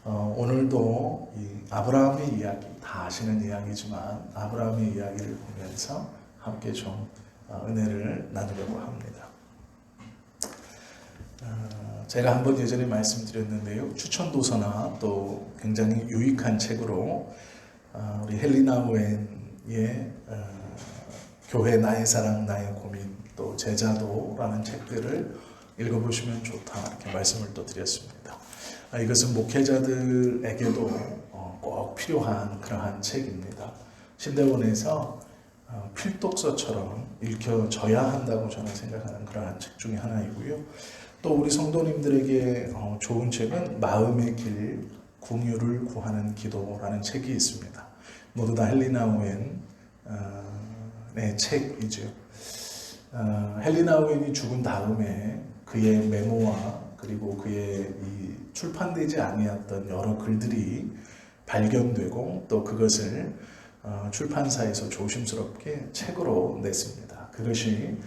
오늘도 이 아브라함의 이야기, 다 아시는 이야기지만 아브라함의 이야기를 보면서 함께 좀 은혜를 나누려고 합니다. 제가 한번 예전에 말씀드렸는데요. 추천도서나 또 굉장히 유익한 책으로 우리 헬리나 우엔의 교회 나의 사랑 나의 고민 또 제자도라는 책들을 읽어보시면 좋다 이렇게 말씀을 또 드렸습니다. 이것은 목회자들에게도 꼭 필요한 그러한 책입니다. 신대원에서 필독서처럼 읽혀져야 한다고 저는 생각하는 그러한 책 중에 하나이고요. 또 우리 성도님들에게 좋은 책은 마음의 길, 궁유를 구하는 기도라는 책이 있습니다. 모두 다 헬리나 우엔의 책이죠. 헬리나 우엔이 죽은 다음에 그의 메모와 그리고 그의 이 출판되지 아니었던 여러 글들이 발견되고 또 그것을 출판사에서 조심스럽게 책으로 냈습니다. 그것이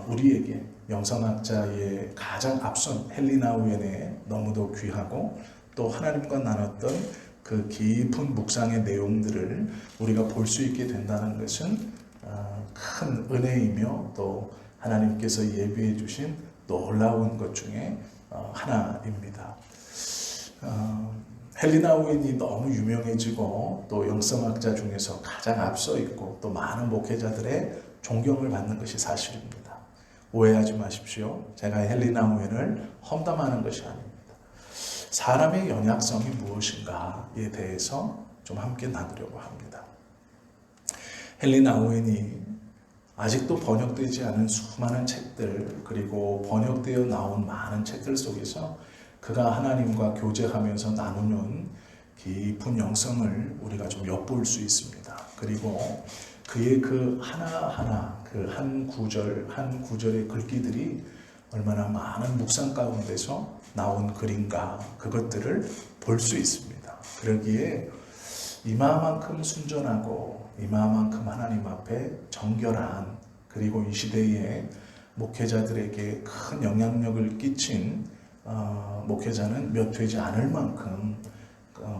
우리에게 영성학자의 가장 앞선 헬리나 우엔의 너무도 귀하고 또 하나님과 나눴던 그 깊은 묵상의 내용들을 우리가 볼 수 있게 된다는 것은 큰 은혜이며 또 하나님께서 예비해 주신 놀라운 것 중에 하나입니다. 헬리나 우엔이 너무 유명해지고 또 영성학자 중에서 가장 앞서 있고 또 많은 목회자들의 존경을 받는 것이 사실입니다. 오해하지 마십시오. 제가 헬리나 우엔을 험담하는 것이 아닙니다. 사람의 연약성이 무엇인가에 대해서 좀 함께 나누려고 합니다. 헬리나 우엔이 아직도 번역되지 않은 수많은 책들 그리고 번역되어 나온 많은 책들 속에서 그가 하나님과 교제하면서 나누는 깊은 영성을 우리가 좀 엿볼 수 있습니다. 그리고 그의 그 하나하나 그 한 구절 한 구절의 글귀들이 얼마나 많은 묵상 가운데서 나온 글인가 그것들을 볼 수 있습니다. 그러기에 이마만큼 순전하고 이마만큼 하나님 앞에 정결한 그리고 이 시대의 목회자들에게 큰 영향력을 끼친 목회자는 몇 되지 않을 만큼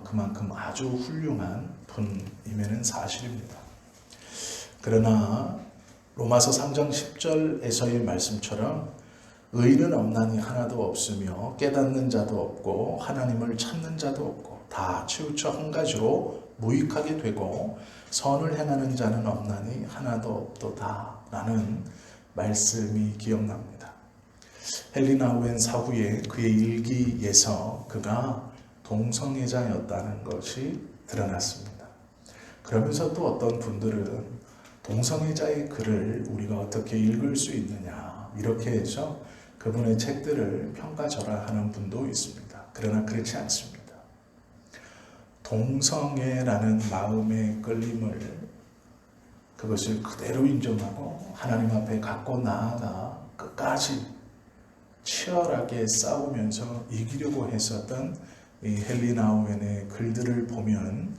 그만큼 아주 훌륭한 분임에는 사실입니다. 그러나 로마서 3장 10절에서의 말씀처럼 의인은 없나니 하나도 없으며 깨닫는 자도 없고 하나님을 찾는 자도 없고 다 치우쳐 한 가지로 무익하게 되고 선을 행하는 자는 없나니 하나도 없도다 라는 말씀이 기억납니다. 헬리나 우엔 사후에 그의 일기에서 그가 동성애자였다는 것이 드러났습니다. 그러면서 또 어떤 분들은 동성애자의 글을 우리가 어떻게 읽을 수 있느냐 이렇게 해서 그분의 책들을 평가절하하는 분도 있습니다. 그러나 그렇지 않습니다. 동성애라는 마음의 끌림을 그것을 그대로 인정하고 하나님 앞에 갖고 나아가 끝까지 치열하게 싸우면서 이기려고 했었던 이 헬리나 우엔의 글들을 보면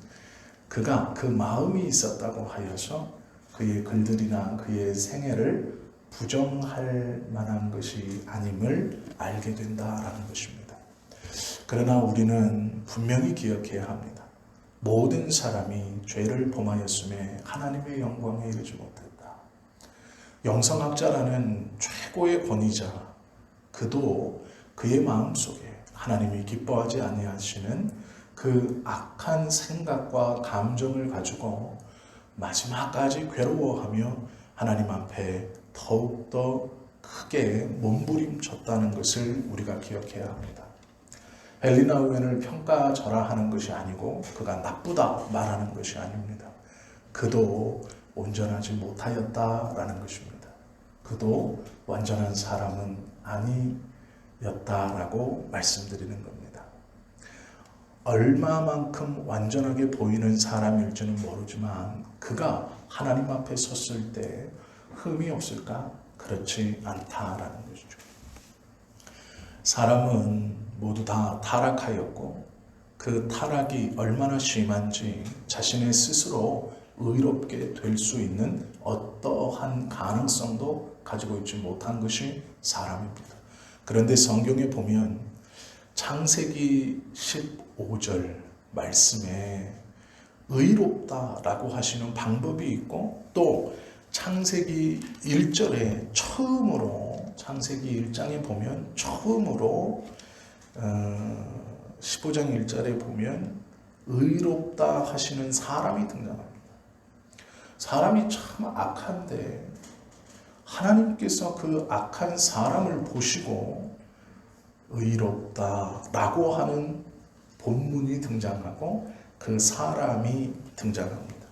그가 그 마음이 있었다고 하여서 그의 글들이나 그의 생애를 부정할 만한 것이 아님을 알게 된다라는 것입니다. 그러나 우리는 분명히 기억해야 합니다. 모든 사람이 죄를 범하였음에 하나님의 영광에 이르지 못했다. 영성학자라는 최고의 권위자, 그도 그의 마음속에 하나님이 기뻐하지 아니하시는 그 악한 생각과 감정을 가지고 마지막까지 괴로워하며 하나님 앞에 더욱더 크게 몸부림쳤다는 것을 우리가 기억해야 합니다. 헬리나 우엔을 평가절하하는 것이 아니고 그가 나쁘다 말하는 것이 아닙니다. 그도 온전하지 못하였다라는 것입니다. 그도 완전한 사람은 아니었다라고 말씀드리는 겁니다. 얼마만큼 완전하게 보이는 사람일지는 모르지만 그가 하나님 앞에 섰을 때 흠이 없을까? 그렇지 않다라는 것이죠. 사람은 모두 다 타락하였고 그 타락이 얼마나 심한지 자신의 스스로 의롭게 될 수 있는 어떠한 가능성도 가지고 있지 못한 것이 사람입니다. 그런데 성경에 보면 창세기 15절 말씀에 의롭다라고 하시는 방법이 있고, 또 창세기 1절에 처음으로, 창세기 1장에 보면 처음으로 15장 1절에 보면 의롭다 하시는 사람이 등장합니다. 사람이 참 악한데 하나님께서 그 악한 사람을 보시고 의롭다라고 하는 본문이 등장하고 그 사람이 등장합니다.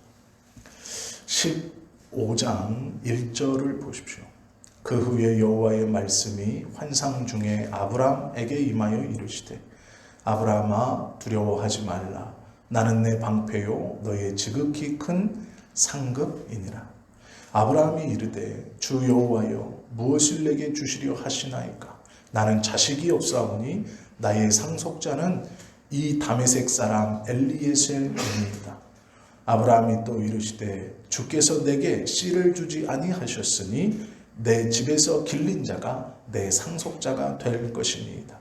15장 1절을 보십시오. 그 후에 여호와의 말씀이 환상 중에 아브람에게 임하여 이르시되 아브라함아 두려워하지 말라. 나는 내 방패요 너의 지극히 큰 상급이니라. 아브라함이 이르되 주 여호와여 무엇을 내게 주시려 하시나이까. 나는 자식이 없사오니 나의 상속자는 이 다메섹 사람 엘리에셀이니이다. 아브라함이 또 이르시되 주께서 내게 씨를 주지 아니하셨으니 내 집에서 길린 자가 내 상속자가 될 것이니이다.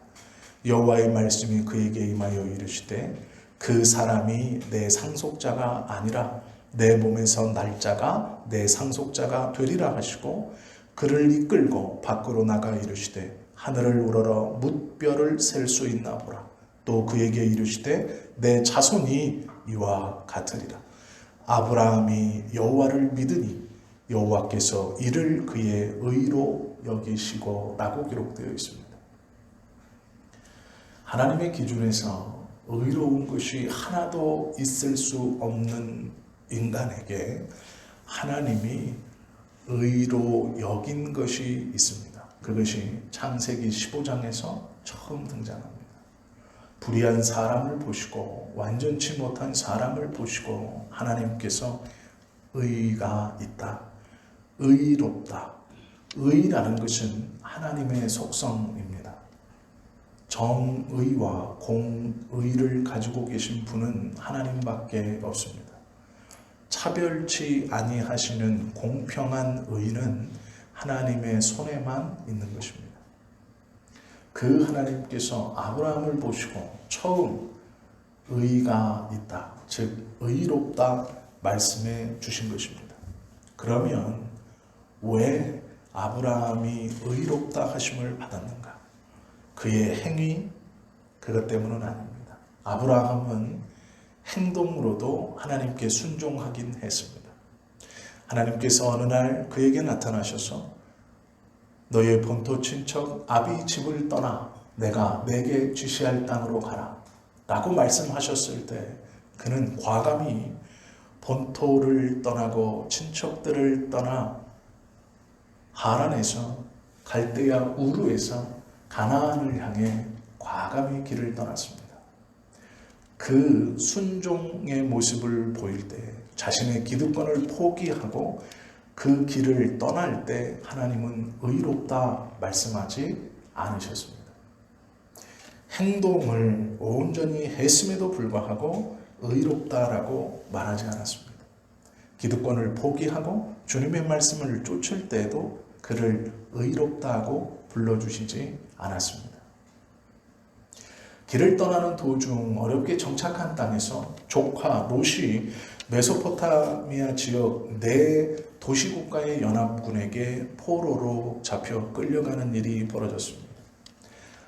여호와의 말씀이 그에게 임하여 이르시되 그 사람이 내 상속자가 아니라 내 몸에서 날 자가 내 상속자가 되리라 하시고 그를 이끌고 밖으로 나가 이르시되 하늘을 우러러 뭇별을 셀 수 있나 보라. 또 그에게 이르시되 내 자손이 이와 같으리라. 아브라함이 여호와를 믿으니 여호와께서 이를 그의 의로 여기시고 라고 기록되어 있습니다. 하나님의 기준에서 의로운 것이 하나도 있을 수 없는 인간에게 하나님이 의로 여긴 것이 있습니다. 그것이 창세기 15장에서 처음 등장합니다. 불의한 사람을 보시고 완전치 못한 사람을 보시고 하나님께서 의가 있다, 의롭다. 의라는 것은 하나님의 속성입니다. 정의와 공의를 가지고 계신 분은 하나님밖에 없습니다. 차별치 아니하시는 공평한 의는 하나님의 손에만 있는 것입니다. 그 하나님께서 아브라함을 보시고 처음 의가 있다, 즉 의롭다 말씀해 주신 것입니다. 그러면 왜 아브라함이 의롭다 하심을 받았는가? 그의 행위, 그것 때문은 아닙니다. 아브라함은 행동으로도 하나님께 순종하긴 했습니다. 하나님께서 어느 날 그에게 나타나셔서 너의 본토 친척 아비 집을 떠나 내가 내게 지시할 땅으로 가라 라고 말씀하셨을 때 그는 과감히 본토를 떠나고 친척들을 떠나 하란에서 갈대아 우르에서 가나안을 향해 과감히 길을 떠났습니다. 그 순종의 모습을 보일 때 자신의 기득권을 포기하고 그 길을 떠날 때 하나님은 의롭다 말씀하지 않으셨습니다. 행동을 온전히 했음에도 불구하고 의롭다라고 말하지 않았습니다. 기득권을 포기하고 주님의 말씀을 쫓을 때에도 그를 의롭다고 불러주시지 않았습니다. 길을 떠나는 도중 어렵게 정착한 땅에서 조카 롯이 메소포타미아 지역 네 도시국가의 연합군에게 포로로 잡혀 끌려가는 일이 벌어졌습니다.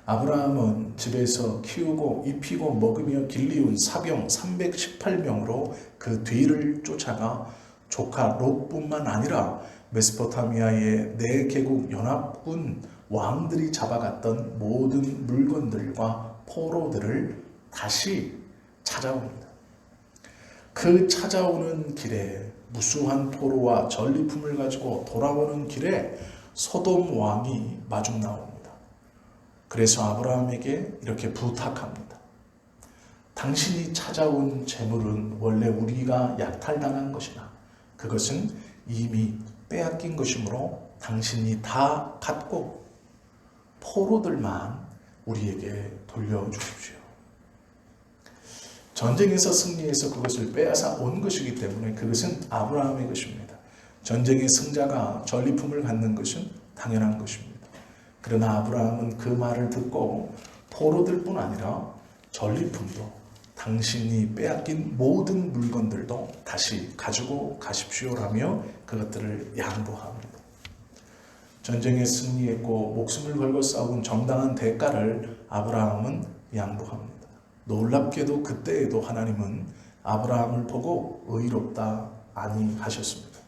아브라함은 집에서 키우고 입히고 먹으며 길리운 사병 318명으로 그 뒤를 쫓아가 조카 롯뿐만 아니라 메소포타미아의 네 개국 연합군 왕들이 잡아갔던 모든 물건들과 포로들을 다시 찾아옵니다. 그 찾아오는 길에 무수한 포로와 전리품을 가지고 돌아오는 길에 소돔 왕이 마중 나옵니다. 그래서 아브라함에게 이렇게 부탁합니다. 당신이 찾아온 재물은 원래 우리가 약탈당한 것이나 그것은 이미 빼앗긴 것이므로 당신이 다 갖고 포로들만 우리에게 돌려주십시오. 전쟁에서 승리해서 그것을 빼앗아 온 것이기 때문에 그것은 아브라함의 것입니다. 전쟁의 승자가 전리품을 갖는 것은 당연한 것입니다. 그러나 아브라함은 그 말을 듣고 포로들 뿐 아니라 전리품도 당신이 빼앗긴 모든 물건들도 다시 가지고 가십시오라며 그것들을 양보합니다. 전쟁에 승리했고 목숨을 걸고 싸운 정당한 대가를 아브라함은 양보합니다. 놀랍게도 그때에도 하나님은 아브라함을 보고 의롭다 아니하셨습니다.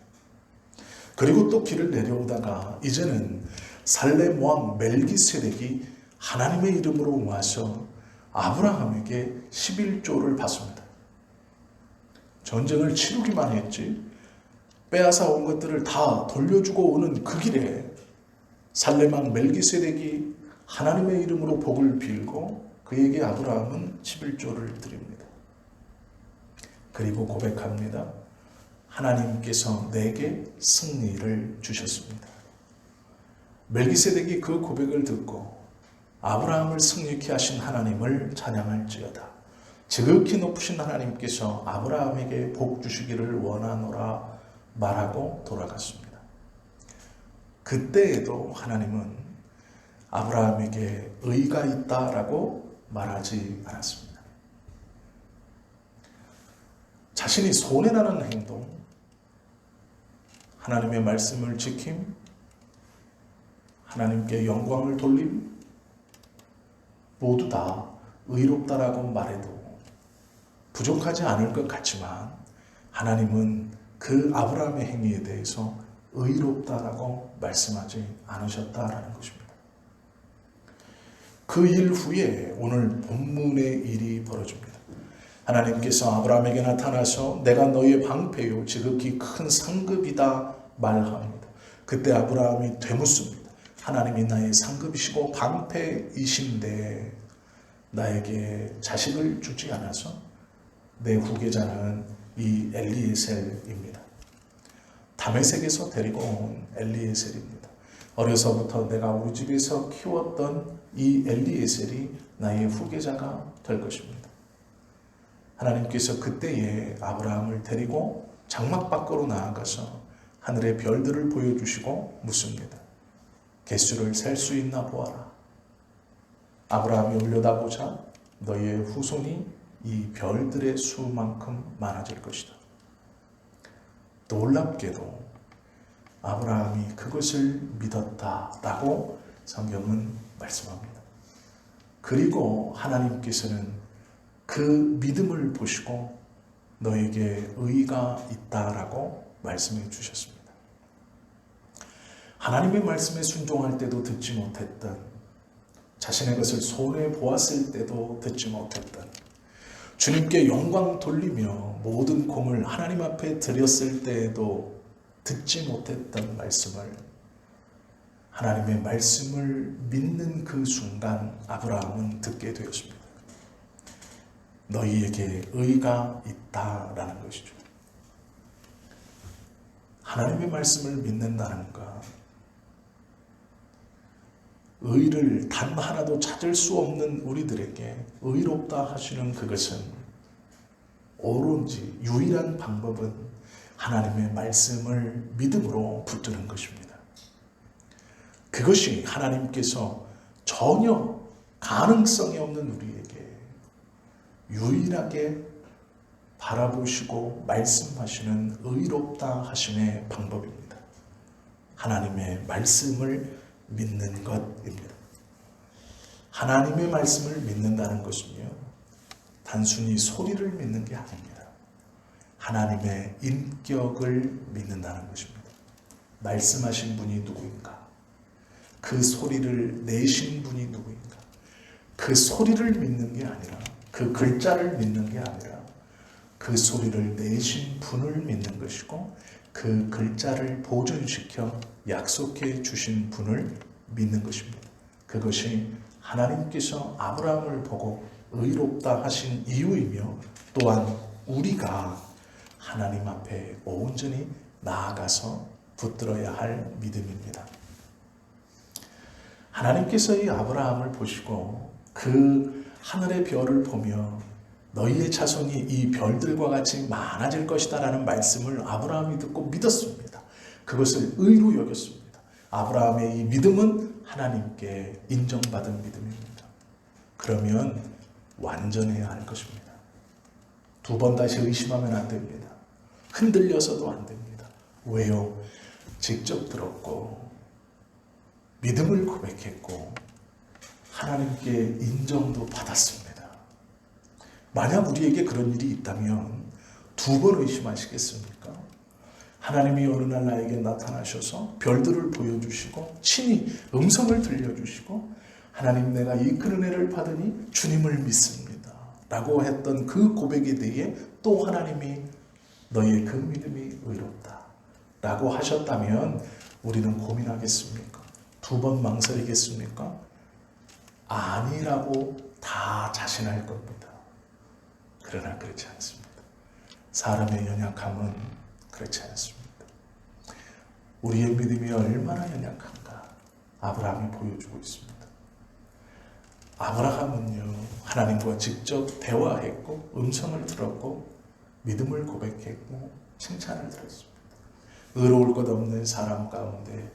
그리고 또 길을 내려오다가 이제는 살렘 왕 멜기세덱이 하나님의 이름으로 와서 아브라함에게 11조를 받습니다. 전쟁을 치르기만 했지 빼앗아 온 것들을 다 돌려주고 오는 그 길에 살렘 왕 멜기세덱이 하나님의 이름으로 복을 빌고 그에게 아브라함은 11조를 드립니다. 그리고 고백합니다. 하나님께서 내게 승리를 주셨습니다. 멜기세덱이 그 고백을 듣고 아브라함을 승리케 하신 하나님을 찬양할지어다. 지극히 높으신 하나님께서 아브라함에게 복 주시기를 원하노라 말하고 돌아갔습니다. 그때에도 하나님은 아브라함에게 의가 있다라고 말하지 않았습니다. 자신이 손해나는 행동, 하나님의 말씀을 지킴, 하나님께 영광을 돌림, 모두 다 의롭다라고 말해도 부족하지 않을 것 같지만 하나님은 그 아브라함의 행위에 대해서 의롭다라고 말씀하지 않으셨다라는 것입니다. 그 일 후에 오늘 본문의 일이 벌어집니다. 하나님께서 아브라함에게 나타나서 내가 너의 방패요 지극히 큰 상급이다 말합니다. 그때 아브라함이 되묻습니다. 하나님이 나의 상급이시고 방패이신데 나에게 자식을 주지 않아서 내 후계자는 이 엘리에셀입니다. 다메섹에서 데리고 온 엘리에셀입니다. 어려서부터 내가 우리 집에서 키웠던 이 엘리에셀이 나의 후계자가 될 것입니다. 하나님께서 그때에 아브라함을 데리고 장막 밖으로 나아가서 하늘의 별들을 보여주시고 묻습니다. 개수를 셀 수 있나 보아라. 아브라함이 올려다보자 너희의 후손이 이 별들의 수만큼 많아질 것이다. 놀랍게도 아브라함이 그것을 믿었다라고 성경은 말씀합니다. 그리고 하나님께서는 그 믿음을 보시고 너에게 의가 있다라고 말씀해 주셨습니다. 하나님의 말씀에 순종할 때도 듣지 못했던, 자신의 것을 손해 보았을 때도 듣지 못했던, 주님께 영광 돌리며 모든 공을 하나님 앞에 드렸을 때에도 듣지 못했던 말씀을, 하나님의 말씀을 믿는 그 순간 아브라함은 듣게 되었습니다. 너희에게 의가 있다라는 것이죠. 하나님의 말씀을 믿는다는 것, 의를 단 하나도 찾을 수 없는 우리들에게 의롭다 하시는 그것은 오로지 유일한 방법은 하나님의 말씀을 믿음으로 붙드는 것입니다. 그것이 하나님께서 전혀 가능성이 없는 우리에게 유일하게 바라보시고 말씀하시는 의롭다 하심의 방법입니다. 하나님의 말씀을 믿는 것입니다. 하나님의 말씀을 믿는다는 것은요, 단순히 소리를 믿는 게 아닙니다. 하나님의 인격을 믿는다는 것입니다. 말씀하신 분이 누구인가? 그 소리를 내신 분이 누구인가? 그 소리를 믿는 게 아니라, 그 글자를 믿는 게 아니라 그 소리를 내신 분을 믿는 것이고, 그 글자를 보존시켜 약속해 주신 분을 믿는 것입니다. 그것이 하나님께서 아브라함을 보고 의롭다 하신 이유이며, 또한 우리가 하나님 앞에 온전히 나아가서 붙들어야 할 믿음입니다. 하나님께서 이 아브라함을 보시고 그 하늘의 별을 보며 너희의 자손이 이 별들과 같이 많아질 것이다 라는 말씀을 아브라함이 듣고 믿었습니다. 그것을 의로 여겼습니다. 아브라함의 이 믿음은 하나님께 인정받은 믿음입니다. 그러면 완전해야 할 것입니다. 두 번 다시 의심하면 안 됩니다. 흔들려서도 안 됩니다. 왜요? 직접 들었고 믿음을 고백했고 하나님께 인정도 받았습니다. 만약 우리에게 그런 일이 있다면 두 번 의심하시겠습니까? 하나님이 어느 날 나에게 나타나셔서 별들을 보여주시고 친히 음성을 들려주시고 하나님, 내가 이 큰 은혜를 받으니 주님을 믿습니다 라고 했던 그 고백에 대해 또 하나님이 너의 그 믿음이 의롭다 라고 하셨다면 우리는 고민하겠습니까? 두 번 망설이겠습니까? 아니라고 다 자신할 겁니다. 그러나 그렇지 않습니다. 사람의 연약함은 그렇지 않습니다. 우리의 믿음이 얼마나 연약한가 아브라함이 보여주고 있습니다. 아브라함은요, 하나님과 직접 대화했고 음성을 들었고 믿음을 고백했고 칭찬을 들었습니다. 의로울 것 없는 사람 가운데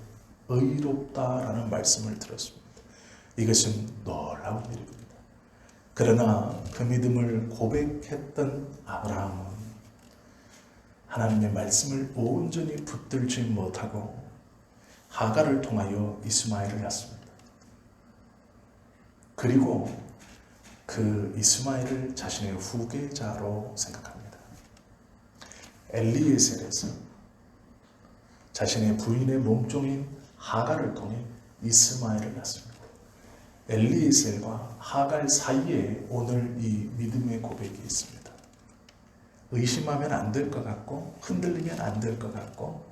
의롭다라는 말씀을 들었습니다. 이것은 놀라운 일입니다. 그러나 그 믿음을 고백했던 아브라함은 하나님의 말씀을 온전히 붙들지 못하고 하갈을 통하여 이스마엘을 낳습니다. 그리고 그 이스마엘을 자신의 후계자로 생각합니다. 엘리에셀에서 자신의 부인의 몸종인 하갈을 통해 이스마엘을 낳습니다. 엘리에셀과 하갈 사이에 오늘 이 믿음의 고백이 있습니다. 의심하면 안 될 것 같고 흔들리면 안 될 것 같고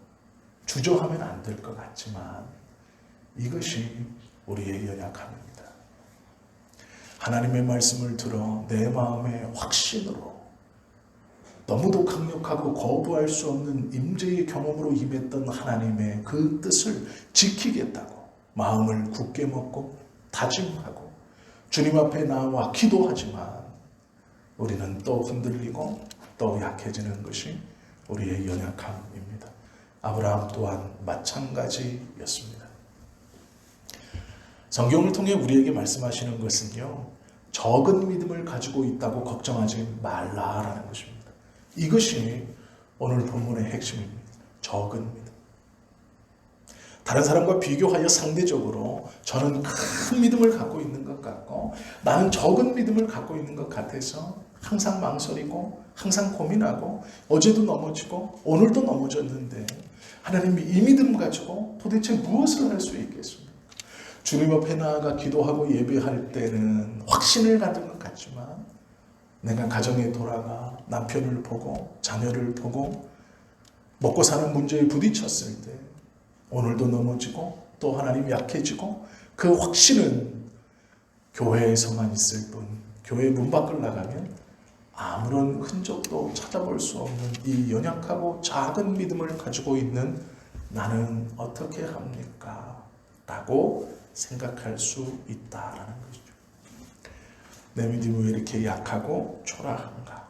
주저하면 안 될 것 같지만 이것이 우리의 연약함입니다. 하나님의 말씀을 들어 내 마음의 확신으로 너무도 강력하고 거부할 수 없는 임재의 경험으로 임했던 하나님의 그 뜻을 지키겠다고 마음을 굳게 먹고 다짐하고 주님 앞에 나와 기도하지만 우리는 또 흔들리고 또 약해지는 것이 우리의 연약함입니다. 아브라함 또한 마찬가지였습니다. 성경을 통해 우리에게 말씀하시는 것은요, 적은 믿음을 가지고 있다고 걱정하지 말라라는 것입니다. 이것이 오늘 본문의 핵심입니다. 적은 믿음. 다른 사람과 비교하여 상대적으로 저는 큰 믿음을 갖고 있는 것 같고 나는 적은 믿음을 갖고 있는 것 같아서 항상 망설이고 항상 고민하고 어제도 넘어지고 오늘도 넘어졌는데 하나님이 이 믿음 가지고 도대체 무엇을 할 수 있겠습니까? 주님 앞에 나아가 기도하고 예배할 때는 확신을 갖는 것 같지만 내가 가정에 돌아가 남편을 보고 자녀를 보고 먹고 사는 문제에 부딪혔을 때 오늘도 넘어지고 또 하나님 약해지고 그 확신은 교회에서만 있을 뿐 교회 문 밖을 나가면 아무런 흔적도 찾아볼 수 없는 이 연약하고 작은 믿음을 가지고 있는 나는 어떻게 합니까? 라고 생각할 수 있다라는 것이죠. 내 믿음이 왜 이렇게 약하고 초라한가?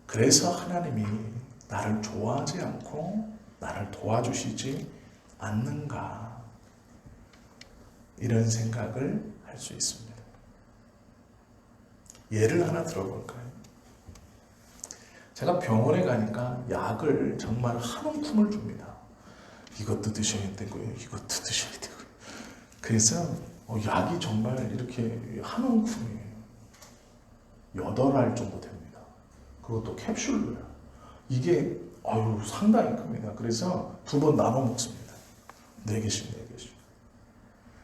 그래서 하나님이 나를 좋아하지 않고 나를 도와주시지 않는가? 이런 생각을 할 수 있습니다. 예를 하나 들어볼까요? 제가 병원에 가니까 약을 정말 한 움큼을 줍니다. 이것도 드셔야 되고요. 이것도 드셔야 되고요. 그래서 약이 정말 이렇게 한 움큼이에요. 8알 정도 됩니다. 그것도 캡슐로요. 이게 상당히 큽니다. 그래서 2번 나눠 먹습니다. 4개씩.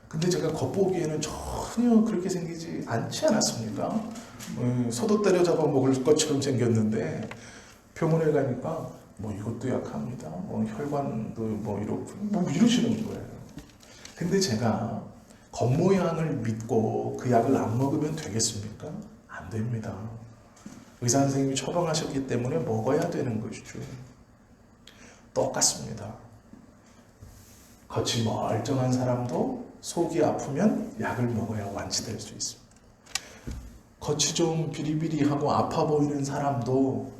근데 제가 겉보기에는 전혀 그렇게 생기지 않지 않았습니까? 소도 때려잡아 먹을 것처럼 생겼는데 병원에 가니까 이것도 약합니다. 혈관도 이렇고 이러시는 거예요. 근데 제가 겉모양을 믿고 그 약을 안 먹으면 되겠습니까? 안 됩니다. 의사 선생님이 처방하셨기 때문에 먹어야 되는 것이죠. 똑같습니다. 겉이 멀쩡한 사람도 속이 아프면 약을 먹어야 완치될 수 있습니다. 겉이 좀 비리비리하고 아파 보이는 사람도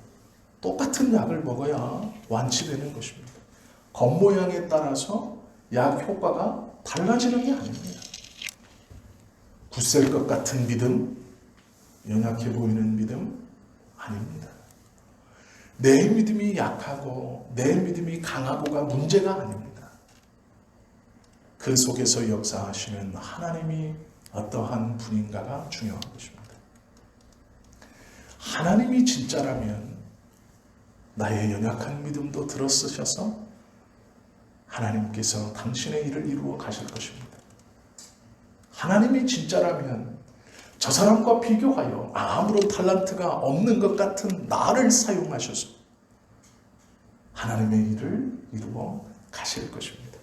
똑같은 약을 먹어야 완치되는 것입니다. 겉모양에 따라서 약 효과가 달라지는 게 아닙니다. 굳셀 것 같은 믿음, 연약해 보이는 믿음 아닙니다. 내 믿음이 약하고 내 믿음이 강하고가 문제가 아닙니다. 그 속에서 역사하시는 하나님이 어떠한 분인가가 중요한 것입니다. 하나님이 진짜라면 나의 연약한 믿음도 들어쓰셔서 하나님께서 당신의 일을 이루어 가실 것입니다. 하나님이 진짜라면 저 사람과 비교하여 아무런 탤런트가 없는 것 같은 나를 사용하셔서 하나님의 일을 이루어 가실 것입니다.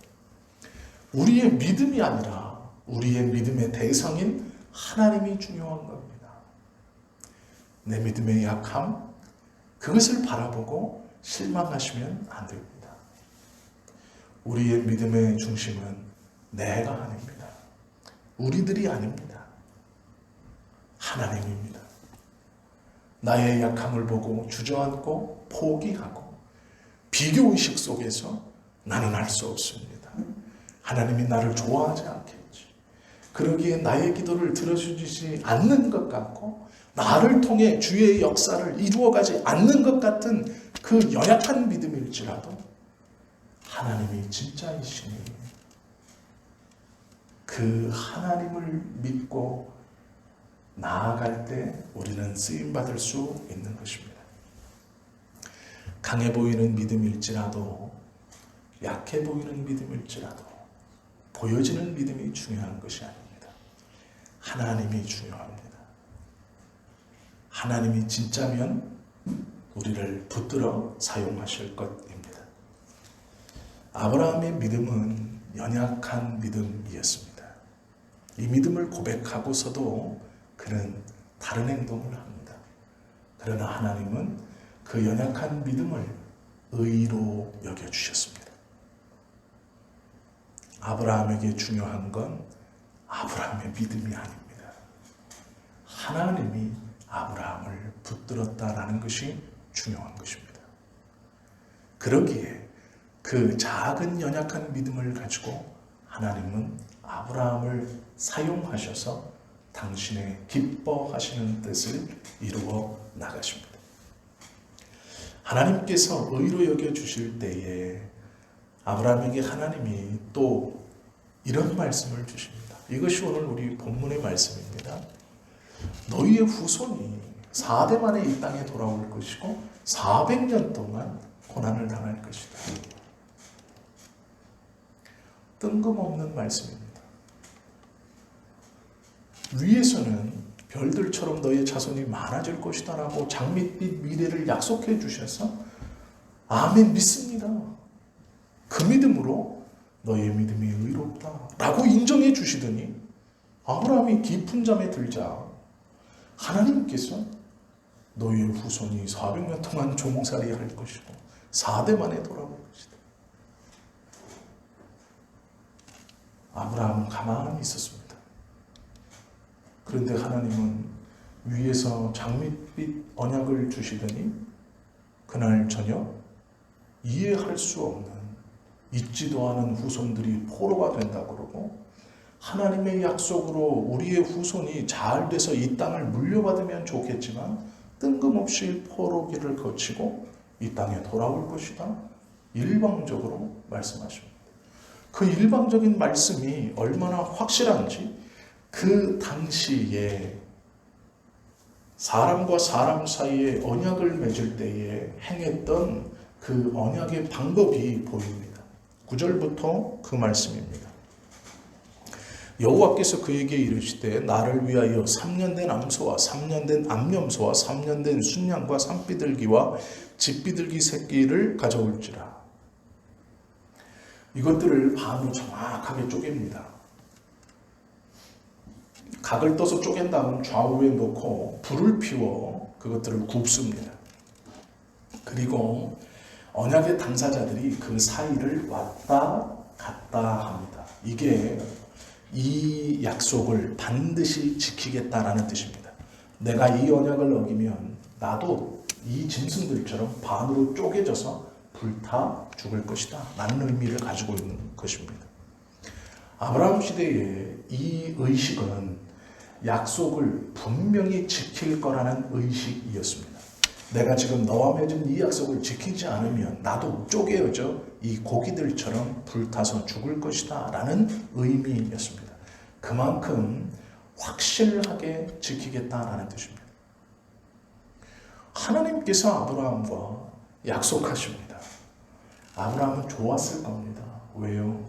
우리의 믿음이 아니라 우리의 믿음의 대상인 하나님이 중요한 겁니다. 내 믿음의 약함, 그것을 바라보고 실망하시면 안 됩니다. 우리의 믿음의 중심은 내가 아닙니다. 우리들이 아닙니다. 하나님입니다. 나의 약함을 보고 주저앉고 포기하고 비교의식 속에서 나는 할 수 없습니다. 하나님이 나를 좋아하지 않겠지. 그러기에 나의 기도를 들어주지 않는 것 같고 나를 통해 주의 역사를 이루어가지 않는 것 같은 그 연약한 믿음일지라도 하나님이 진짜이시니 그 하나님을 믿고 나아갈 때 우리는 쓰임받을 수 있는 것입니다. 강해 보이는 믿음일지라도 약해 보이는 믿음일지라도 보여지는 믿음이 중요한 것이 아닙니다. 하나님이 중요합니다. 하나님이 진짜면 우리를 붙들어 사용하실 것입니다. 아브라함의 믿음은 연약한 믿음이었습니다. 이 믿음을 고백하고서도 그는 다른 행동을 합니다. 그러나 하나님은 그 연약한 믿음을 의로 여겨주셨습니다. 아브라함에게 중요한 건 아브라함의 믿음이 아닙니다. 하나님이 아브라함을 붙들었다라는 것이 중요한 것입니다. 그러기에 그 작은 연약한 믿음을 가지고 하나님은 아브라함을 사용하셔서 당신의 기뻐하시는 뜻을 이루어 나가십니다. 하나님께서 의로 여겨주실 때에 아브라함에게 하나님이 또 이런 말씀을 주십니다. 이것이 오늘 우리 본문의 말씀입니다. 너희의 후손이 4대 만에 이 땅에 돌아올 것이고 400년 동안 고난을 당할 것이다. 뜬금없는 말씀입니다. 위에서는 별들처럼 너희의 자손이 많아질 것이다 라고 장밋빛 미래를 약속해 주셔서 아멘 믿습니다. 그 믿음으로 너희의 믿음이 의롭다 라고 인정해 주시더니 아브라함이 깊은 잠에 들자 하나님께서 너희의 후손이 400년 동안 종살이 할 것이고 4대 만에 돌아올 것이다. 아브라함은 가만히 있었습니다. 그런데 하나님은 위에서 장밋빛 언약을 주시더니 그날 저녁 이해할 수 없는 잊지도 않은 후손들이 포로가 된다고 그러고 하나님의 약속으로 우리의 후손이 잘 돼서 이 땅을 물려받으면 좋겠지만 뜬금없이 포로기를 거치고 이 땅에 돌아올 것이다. 일방적으로 말씀하십니다. 그 일방적인 말씀이 얼마나 확실한지 그 당시에 사람과 사람 사이에 언약을 맺을 때에 행했던 그 언약의 방법이 보입니다. 9절부터 그 말씀입니다. 여호와께서 그에게 이르시되 나를 위하여 3년 된 암소와 3년 된 암염소와 3년 된 순양과 산비둘기와 집비둘기 새끼를 가져올지라. 이것들을 반으로 정확하게 쪼갭니다. 각을 떠서 쪼갠 다음 좌우에 놓고 불을 피워 그것들을 굽습니다. 그리고 언약의 당사자들이 그 사이를 왔다 갔다 합니다. 이게 이 약속을 반드시 지키겠다라는 뜻입니다. 내가 이 언약을 어기면 나도 이 짐승들처럼 반으로 쪼개져서 불타 죽을 것이다 라는 의미를 가지고 있는 것입니다. 아브라함 시대에 이 의식은 약속을 분명히 지킬 거라는 의식이었습니다. 내가 지금 너와 맺은 이 약속을 지키지 않으면 나도 쪼개어져 이 고기들처럼 불타서 죽을 것이다 라는 의미였습니다. 그만큼 확실하게 지키겠다라는 뜻입니다. 하나님께서 아브라함과 약속하십니다. 아브라함은 좋았을 겁니다. 왜요?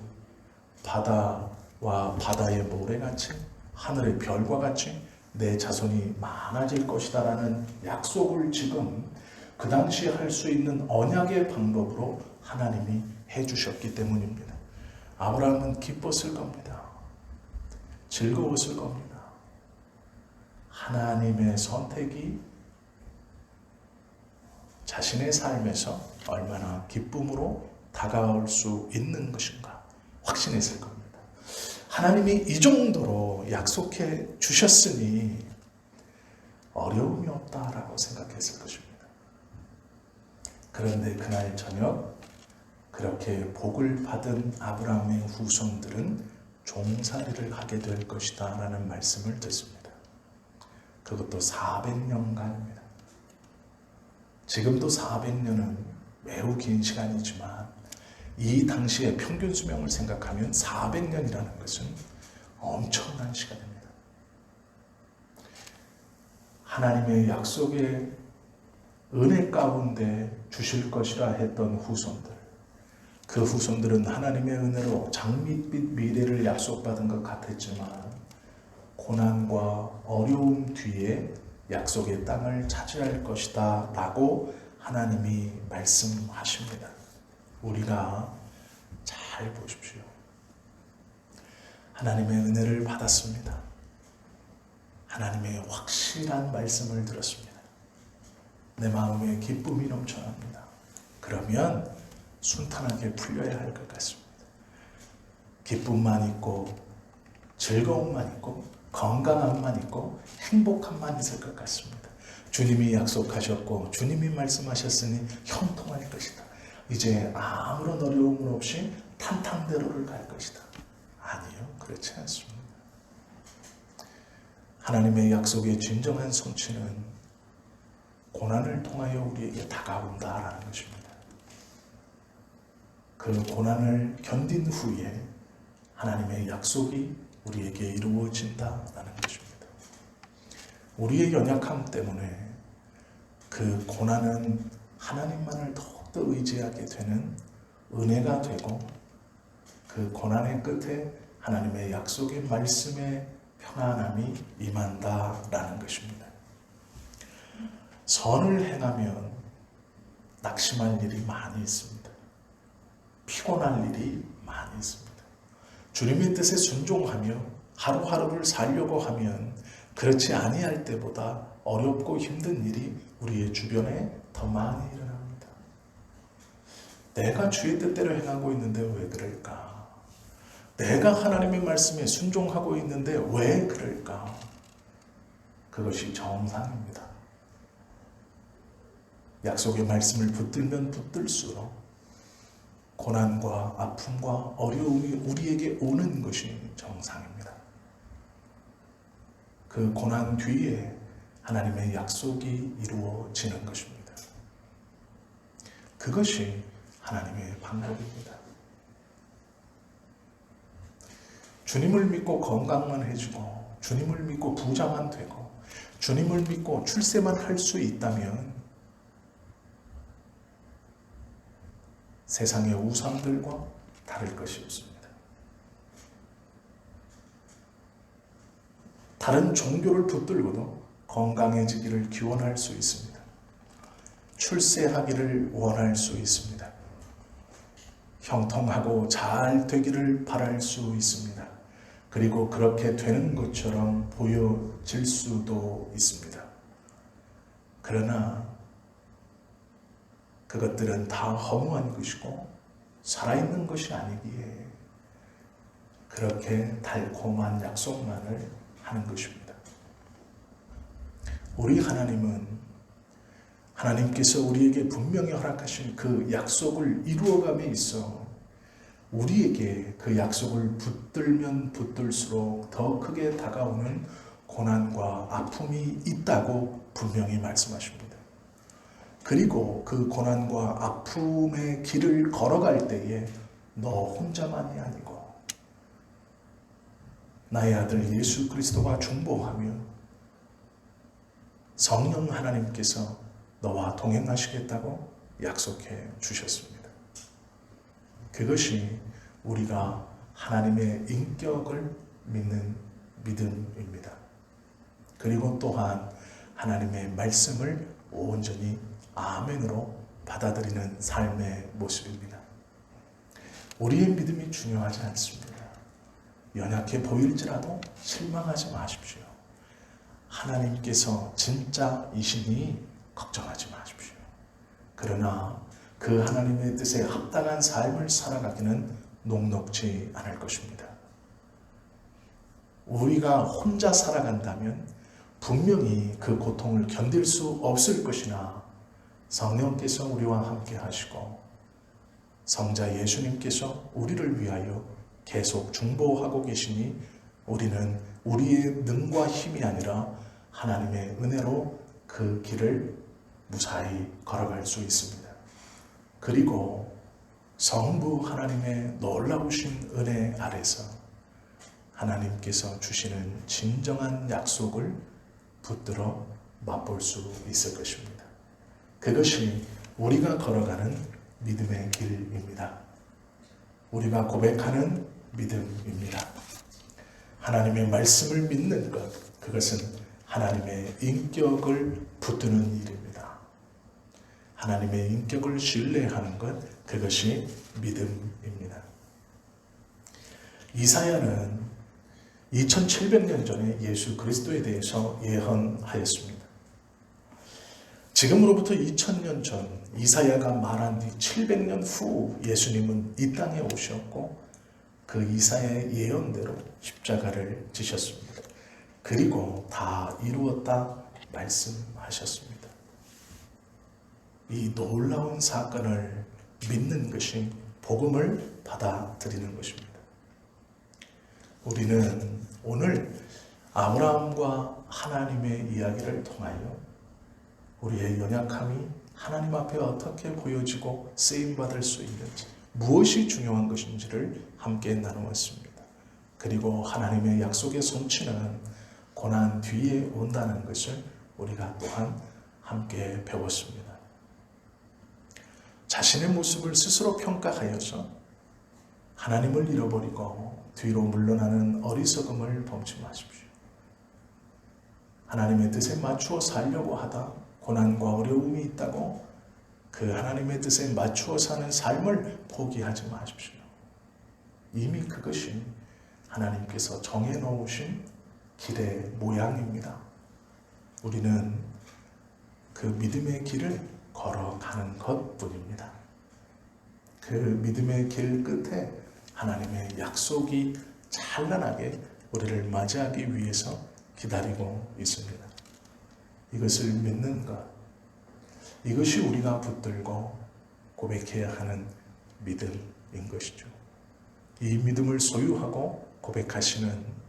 바다와 바다의 모래같이 하늘의 별과 같이 내 자손이 많아질 것이다 라는 약속을 지금 그 당시에 할 수 있는 언약의 방법으로 하나님이 해주셨기 때문입니다. 아브라함은 기뻤을 겁니다. 즐거웠을 겁니다. 하나님의 선택이 자신의 삶에서 얼마나 기쁨으로 다가올 수 있는 것인가 확신했을 겁니다. 하나님이 이 정도로 약속해 주셨으니 어려움이 없다라고 생각했을 것입니다. 그런데 그날 저녁 그렇게 복을 받은 아브라함의 후손들은 종살이를 하게 될 것이다 라는 말씀을 듣습니다. 그것도 400년간입니다. 지금도 400년은 매우 긴 시간이지만 이 당시의 평균 수명을 생각하면 400년이라는 것은 엄청난 시간입니다. 하나님의 약속의 은혜 가운데 주실 것이라 했던 후손들, 그 후손들은 하나님의 은혜로 장밋빛 미래를 약속받은 것 같았지만 고난과 어려움 뒤에 약속의 땅을 차지할 것이다 라고 하나님이 말씀하십니다. 우리가 잘 보십시오. 하나님의 은혜를 받았습니다. 하나님의 확실한 말씀을 들었습니다. 내 마음에 기쁨이 넘쳐납니다. 그러면 순탄하게 풀려야 할 것 같습니다. 기쁨만 있고 즐거움만 있고 건강함만 있고 행복함만 있을 것 같습니다. 주님이 약속하셨고 주님이 말씀하셨으니 형통할 것이다. 이제 아무런 어려움 없이 탄탄대로를 갈 것이다. 아니요, 그렇지 않습니다. 하나님의 약속의 진정한 성취는 고난을 통하여 우리에게 다가온다라는 것입니다. 그 고난을 견딘 후에 하나님의 약속이 우리에게 이루어진다라는 것입니다. 우리의 연약함 때문에 그 고난은 하나님만을 더욱더 의지하게 되는 은혜가 되고 그 고난의 끝에 하나님의 약속의 말씀에 평안함이 임한다라는 것입니다. 선을 행하면 낙심할 일이 많이 있습니다. 피곤할 일이 많이 있습니다. 주님의 뜻에 순종하며 하루하루를 살려고 하면 그렇지 아니할 때보다 어렵고 힘든 일이 우리의 주변에 더 많이 일어납니다. 내가 주의 뜻대로 행하고 있는데 왜 그럴까? 내가 하나님의 말씀에 순종하고 있는데 왜 그럴까? 그것이 정상입니다. 약속의 말씀을 붙들면 붙들수록 고난과 아픔과 어려움이 우리에게 오는 것이 정상입니다. 그 고난 뒤에 하나님의 약속이 이루어지는 것입니다. 그것이 하나님의 방법입니다. 주님을 믿고 건강만 해주고 주님을 믿고 부자만 되고 주님을 믿고 출세만 할 수 있다면 세상의 우상들과 다를 것이 없습니다. 다른 종교를 붙들고도 건강해지기를 기원할 수 있습니다. 출세하기를 원할 수 있습니다. 형통하고 잘 되기를 바랄 수 있습니다. 그리고 그렇게 되는 것처럼 보여질 수도 있습니다. 그러나 그것들은 다 허무한 것이고 살아있는 것이 아니기에 그렇게 달콤한 약속만을 하는 것입니다. 우리 하나님께서 우리에게 분명히 허락하신 그 약속을 이루어감에 있어 우리에게 그 약속을 붙들면 붙들수록 더 크게 다가오는 고난과 아픔이 있다고 분명히 말씀하십니다. 그리고 그 고난과 아픔의 길을 걸어갈 때에 너 혼자만이 아니고 나의 아들 예수 그리스도가 중보하며 성령 하나님께서 너와 동행하시겠다고 약속해 주셨습니다. 그것이 우리가 하나님의 인격을 믿는 믿음입니다. 그리고 또한 하나님의 말씀을 온전히 아멘으로 받아들이는 삶의 모습입니다. 우리의 믿음이 중요하지 않습니다. 연약해 보일지라도 실망하지 마십시오. 하나님께서 진짜이시니 걱정하지 마십시오. 그러나 그 하나님의 뜻에 합당한 삶을 살아가기는 녹록지 않을 것입니다. 우리가 혼자 살아간다면 분명히 그 고통을 견딜 수 없을 것이나 성령께서 우리와 함께 하시고 성자 예수님께서 우리를 위하여 계속 중보하고 계시니 우리는 우리의 능과 힘이 아니라 하나님의 은혜로 그 길을 무사히 걸어갈 수 있습니다. 그리고 성부 하나님의 놀라우신 은혜 아래서 하나님께서 주시는 진정한 약속을 붙들어 맛볼 수 있을 것입니다. 그것이 우리가 걸어가는 믿음의 길입니다. 우리가 고백하는 믿음입니다. 하나님의 말씀을 믿는 것, 그것은 하나님의 인격을 붙드는 일입니다. 하나님의 인격을 신뢰하는 것, 그것이 믿음입니다. 이사야는 2700년 전에 예수 그리스도에 대해서 예언하였습니다. 지금으로부터 2000년 전 이사야가 말한 뒤 700년 후 예수님은 이 땅에 오셨고 그 이사야의 예언대로 십자가를 지셨습니다. 그리고 다 이루었다 말씀하셨습니다. 이 놀라운 사건을 믿는 것이 복음을 받아들이는 것입니다. 우리는 오늘 아브라함과 하나님의 이야기를 통하여 우리의 연약함이 하나님 앞에 어떻게 보여지고 쓰임받을 수 있는지, 무엇이 중요한 것인지를 함께 나누었습니다. 그리고 하나님의 약속의 성취는 고난 뒤에 온다는 것을 우리가 또한 함께 배웠습니다. 자신의 모습을 스스로 평가하여서 하나님을 잃어버리고 뒤로 물러나는 어리석음을 범치 마십시오. 하나님의 뜻에 맞추어 살려고 하다 고난과 어려움이 있다고 그 하나님의 뜻에 맞추어 사는 삶을 포기하지 마십시오. 이미 그것이 하나님께서 정해놓으신 길의 모양입니다. 우리는 그 믿음의 길을 걸어가는 것뿐입니다. 그 믿음의 길 끝에 하나님의 약속이 찬란하게 우리를 맞이하기 위해서 기다리고 있습니다. 이것을 믿는 것, 이것이 우리가 붙들고 고백해야 하는 믿음인 것이죠. 이 믿음을 소유하고 고백하시는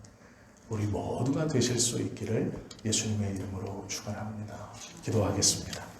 우리 모두가 되실 수 있기를 예수님의 이름으로 축원합니다. 기도하겠습니다.